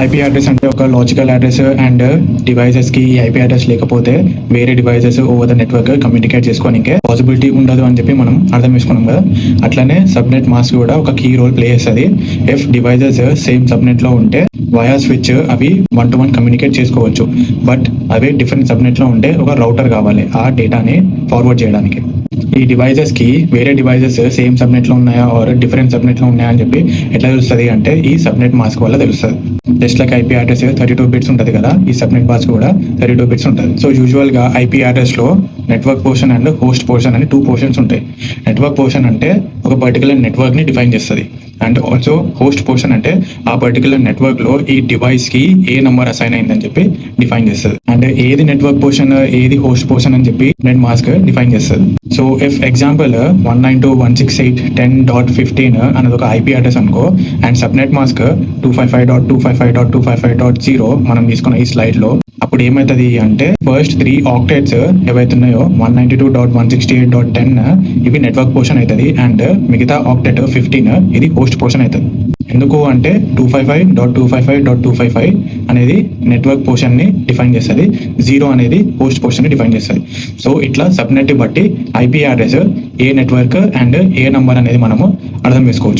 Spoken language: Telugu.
ఐపీ అడ్రస్ అంటే ఒక లాజికల్ అడ్రస్ అండ్ డివైసెస్కి ఈ ఐపీ అడ్రస్ లేకపోతే వేరే devices over the network communicate చేసుకోవడానికి పాసిబిలిటీ ఉండదు అని చెప్పి మనం అర్థం చేసుకున్నాం కదా. అట్లనే సబ్నెట్ మాస్క్ కూడా ఒక కీ రోల్ ప్లే చేస్తుంది. ఇఫ్ డివైసెస్ సేమ్ సబ్నెట్లో ఉంటే వయా స్విచ్ అవి 1-to-1 కమ్యూనికేట్ చేసుకోవచ్చు. బట్ అవి డిఫరెంట్ సబ్నెట్లో ఉంటే ఒక రౌటర్ కావాలి ఆ డేటాని ఫార్వర్డ్ చేయడానికి. ఈ డివైజెస్కి వేరే డివైజెస్ సేమ్ సబ్నెట్లో ఉన్నాయా ఆర్ డిఫరెంట్ సబ్నెట్లో ఉన్నాయా అని చెప్పి ఎట్లా తెలుస్తుంది అంటే ఈ సబ్నెట్ మాస్క్ వల్ల తెలుస్తుంది. Just like IP address 32 bits ఉంటుంది కదా, ఈ సబ్నెట్ మాస్క్ కూడా 32 బిట్స్ ఉంటుంది. సో యూజువల్గా ఐపీ అడ్రస్లో network portion and host portion అని 2 పోర్షన్స్ ఉంటాయి. నెట్వర్క్ పోర్షన్ అంటే ఒక పర్టికులర్ నెట్వర్క్ని డిఫైన్ చేస్తుంది. అండ్ ఆల్సో హోస్ట్ పోర్షన్ అంటే ఆ పర్టికులర్ నెట్వర్క్లో ఈ డివైస్కి ఏ నెంబర్ అసైన్ అయిందని చెప్పి డిఫైన్ చేస్తుంది. అండ్ ఏది నెట్వర్క్ పోర్షన్ ఏది హోస్ట్ పోర్షన్ అని చెప్పి నెట్ మాస్క్ డిఫైన్ చేస్తుంది. సో ఇఫ్ ఎగ్జాంపుల్ 192.168.10.15 అనేది ఒక ఐపీ అడ్రస్ అనుకో అండ్ సబ్నెట్ మాస్క్ 255.255.255.0 మనం తీసుకున్న ఈ స్లైడ్లో, అప్పుడు ఏమవుతుంది అంటే ఫస్ట్ 3 ఆక్టెట్స్ ఏవైతే ఉన్నాయో 192.168.10 ఇవి నెట్వర్క్ పోర్షన్ అవుతుంది అండ్ మిగతా ఆక్టెట్ 15 ఇది హోస్ట్ పోర్షన్ అవుతుంది. ఎందుకు అంటే 255.255.255 అనేది నెట్వర్క్ పోర్షన్ని డిఫైన్ చేస్తుంది, 0 అనేది హోస్ట్ పోర్షన్ని డిఫైన్ చేస్తుంది. సో ఇట్లా సబ్నెట్ బట్టి IP address A network and A number అనేది మనము అర్థం చేసుకోవచ్చు.